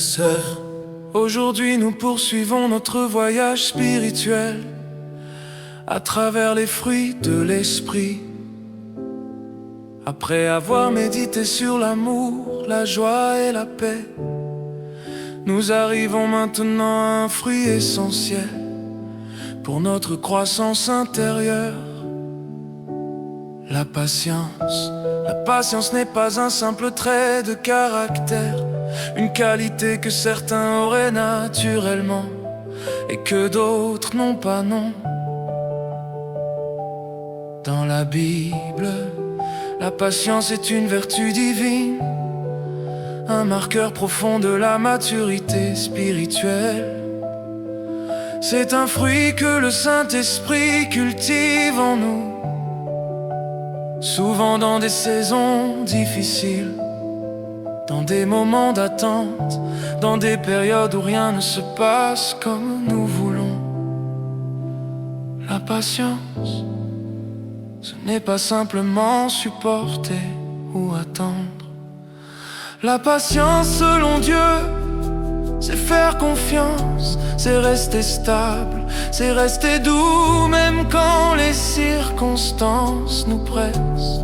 sœurs. Aujourd'hui nous poursuivons notre voyage spirituel à travers les fruits de l'esprit. Après avoir médité sur l'amour, la joie et la paix, nous arrivons maintenant à un fruit essentiel pour notre croissance intérieure. La patience. La patience n'est pas un simple trait de caractère, une qualité que certains auraient naturellement et que d'autres n'ont pas, non. Dans la Bible, la patience est une vertu divine, un marqueur profond de la maturité spirituelle. C'est un fruit que le Saint-Esprit cultive en nous, souvent dans des saisons difficiles, dans des moments d'attente, dans des périodes où rien ne se passe comme nous voulons. La patience, ce n'est pas simplement supporter ou attendre. La patience selon Dieu, c'est faire confiance, c'est rester stable, c'est rester doux même quand les circonstances nous pressent.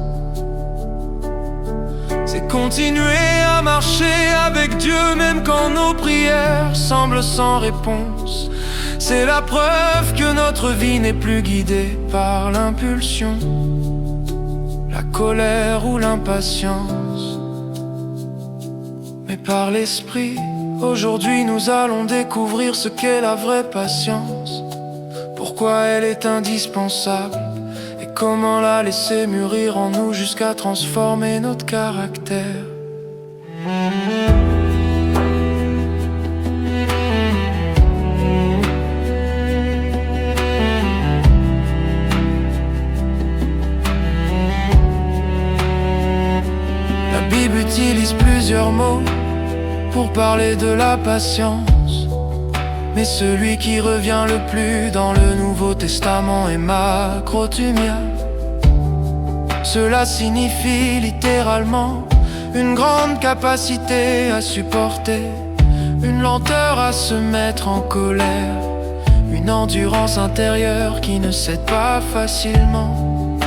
C'est continuer à marcher avec Dieu même quand nos prières semblent sans réponse. C'est la preuve que notre vie n'est plus guidée par l'impulsion, la colère ou l'impatience, mais par l'esprit. Aujourd'hui nous allons découvrir ce qu'est la vraie patience, pourquoi elle est indispensable et comment la laisser mûrir en nous jusqu'à transformer notre caractère. La Bible utilise plusieurs mots pour parler de la patience, mais celui qui revient le plus dans le Nouveau Testament est macrothumia. Cela signifie littéralement une grande capacité à supporter, une lenteur à se mettre en colère, une endurance intérieure qui ne cède pas facilement.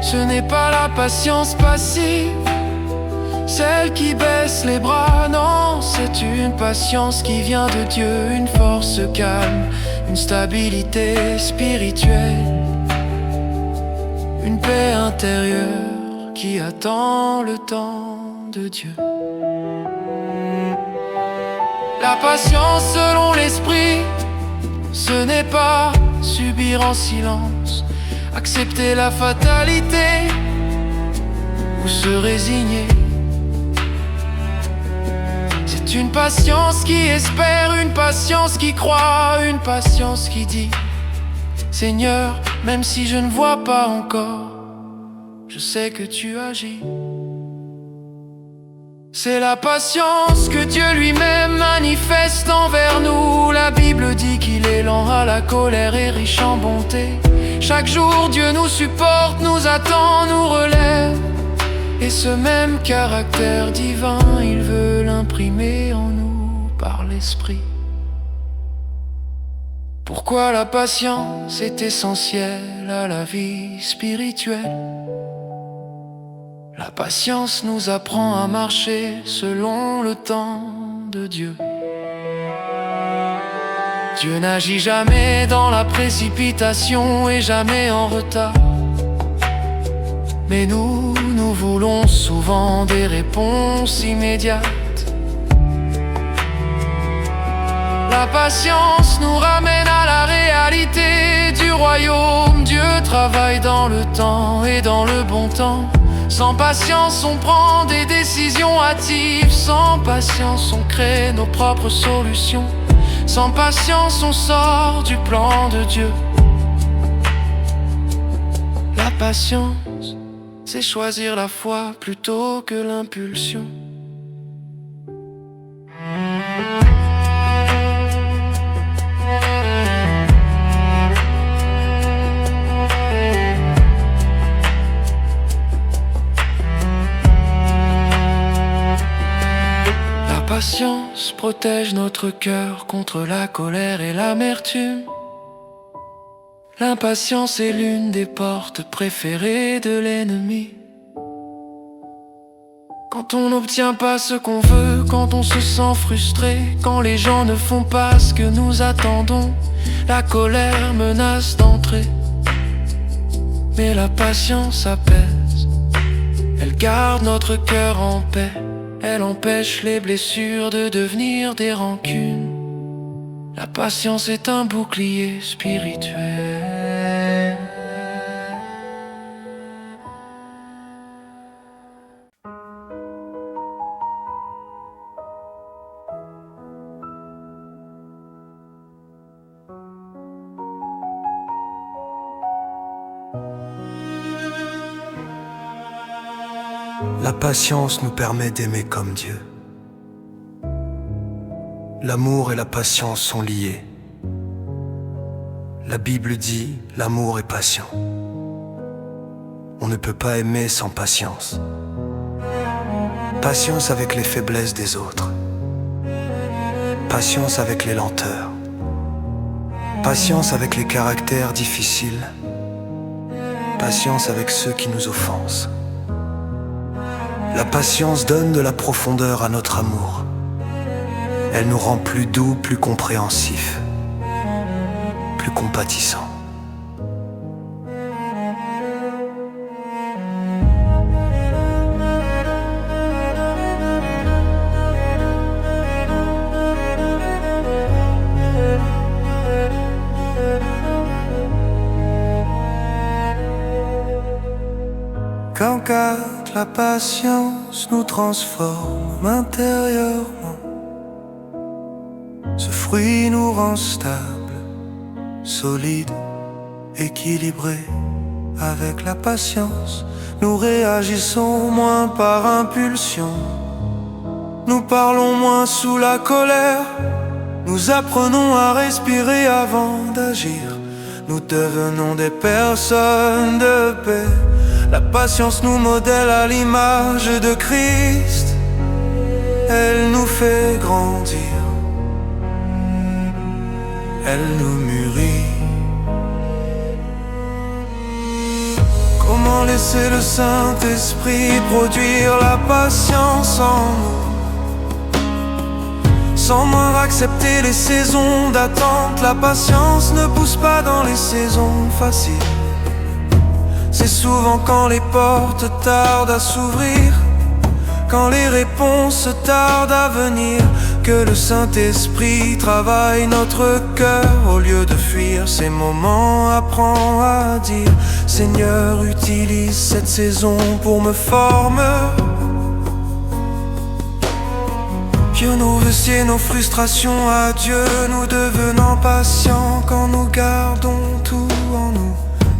Ce n'est pas la patience passive, celle qui baisse les bras, non, c'est une patience qui vient de Dieu, une force calme, une stabilité spirituelle, une paix intérieure qui attend le temps de Dieu. La patience selon l'esprit, ce n'est pas subir en silence, accepter la fatalité ou se résigner. C'est une patience qui espère, une patience qui croit, une patience qui dit: Seigneur, même si je ne vois pas encore, je sais que tu agis. C'est la patience que Dieu lui-même manifeste envers nous. La Bible dit qu'il est lent à la colère et riche en bonté. Chaque jour Dieu nous supporte, nous attend, nous relève. Et ce même caractère divin, il veut l'imprimer en nous par l'Esprit. Pourquoi la patience est essentielle à la vie spirituelle? La patience nous apprend à marcher selon le temps de Dieu. Dieu n'agit jamais dans la précipitation et jamais en retard. Mais nous voulons souvent des réponses immédiates. La patience nous ramène à la réalité du royaume. Dieu travaille dans le temps et dans le bon temps. Sans patience, on prend des décisions hâtives. Sans patience, on crée nos propres solutions. Sans patience, on sort du plan de Dieu. La patience, c'est choisir la foi plutôt que l'impulsion. La patience protège notre cœur contre la colère et l'amertume. L'impatience est l'une des portes préférées de l'ennemi. Quand on n'obtient pas ce qu'on veut, quand on se sent frustré, quand les gens ne font pas ce que nous attendons, la colère menace d'entrer. Mais la patience apaise, elle garde notre cœur en paix, elle empêche les blessures de devenir des rancunes. La patience est un bouclier spirituel. La patience nous permet d'aimer comme Dieu. L'amour et la patience sont liés. La Bible dit, l'amour est patient. On ne peut pas aimer sans patience. Patience avec les faiblesses des autres. Patience avec les lenteurs. Patience avec les caractères difficiles. Patience avec ceux qui nous offensent. La patience donne de la profondeur à notre amour. Elle nous rend plus doux, plus compréhensifs, plus compatissants. Quand la patience nous transforme intérieurement, ce fruit nous rend stable, solide, équilibré. Avec la patience, nous réagissons moins par impulsion. Nous parlons moins sous la colère. Nous apprenons à respirer avant d'agir. Nous devenons des personnes de paix. La patience nous modèle à l'image de Christ. Elle nous fait grandir. Elle nous mûrit. Comment laisser le Saint-Esprit produire la patience en nous, sans moins accepter les saisons d'attente? La patience ne pousse pas dans les saisons faciles. C'est souvent quand les portes tardent à s'ouvrir, quand les réponses tardent à venir, que le Saint-Esprit travaille notre cœur. Au lieu de fuir ces moments, apprends à dire: Seigneur, utilise cette saison pour me former. Dieu, nos vœux, nos frustrations à Dieu, nous devenons patients quand nous gardons tout en nous.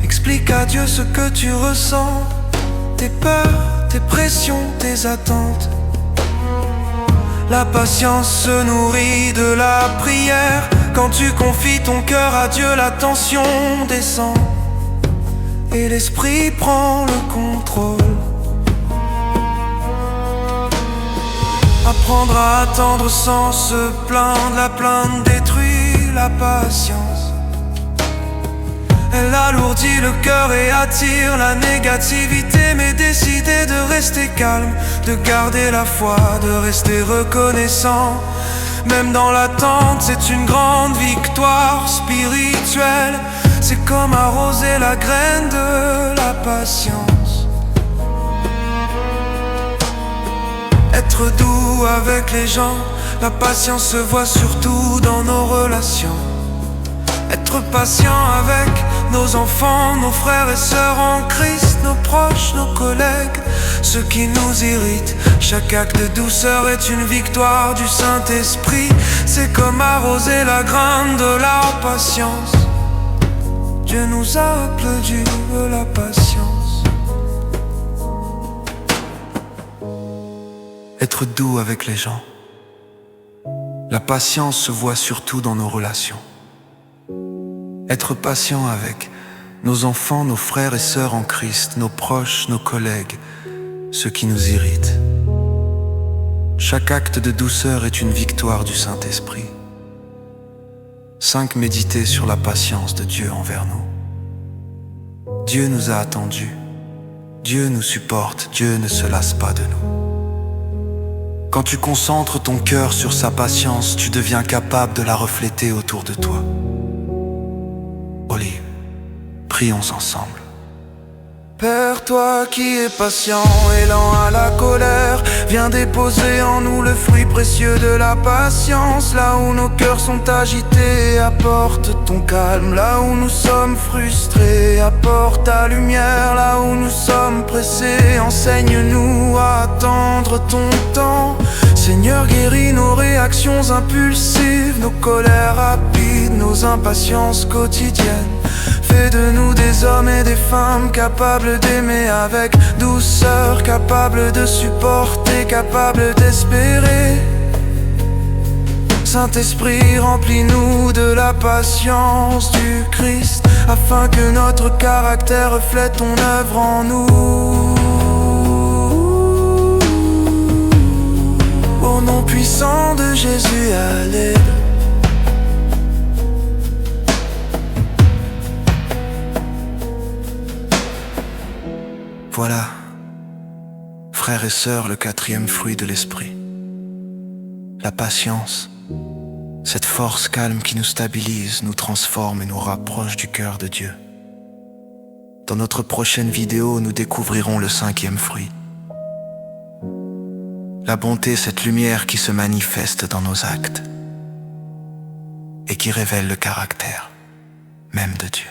Explique à Dieu ce que tu ressens, tes peurs, tes pressions, tes attentes. La patience se nourrit de la prière. Quand tu confies ton cœur à Dieu, la tension descend et l'esprit prend le contrôle. Apprendre à attendre sans se plaindre, la plainte détruit la patience. Elle alourdit le cœur et attire la négativité. Mais décider de rester calme, de garder la foi, de rester reconnaissant, même dans l'attente, c'est une grande victoire spirituelle. C'est comme arroser la graine de la patience. Être doux avec les gens, la patience se voit surtout dans nos relations. Être patient avec nos enfants, nos frères et sœurs en Christ, nos proches, nos collègues, ceux qui nous irritent. Chaque acte de douceur est une victoire du Saint-Esprit. C'est comme arroser la graine de la patience. Dieu nous a applaudi de la patience. Être doux avec les gens. La patience se voit surtout dans nos relations. Être patient avec nos enfants, nos frères et sœurs en Christ, nos proches, nos collègues, ceux qui nous irritent. Chaque acte de douceur est une victoire du Saint-Esprit. 5. Méditer sur la patience de Dieu envers nous. Dieu nous a attendus. Dieu nous supporte. Dieu ne se lasse pas de nous. Quand tu concentres ton cœur sur sa patience, tu deviens capable de la refléter autour de toi. Olive, prions ensemble. Père, toi qui es patient et lent à la colère, viens déposer en nous le fruit précieux de la patience. Là où nos cœurs sont agités, apporte ton calme. Là où nous sommes frustrés, apporte ta lumière. Là où nous sommes pressés, enseigne-nous à attendre ton temps. Seigneur, guéris nos réactions impulsives, nos colères rapides, nos impatiences quotidiennes. Fais de nous des hommes et des femmes capables d'aimer avec douceur, capables de supporter, capables d'espérer. Saint-Esprit, remplis-nous de la patience du Christ, afin que notre caractère reflète ton œuvre en nous. Au nom puissant de Jésus, à l'aide. Voilà, frères et sœurs, le 4e fruit de l'esprit. La patience, cette force calme qui nous stabilise, nous transforme et nous rapproche du cœur de Dieu. Dans notre prochaine vidéo, nous découvrirons le 5e fruit. La bonté, cette lumière qui se manifeste dans nos actes et qui révèle le caractère même de Dieu.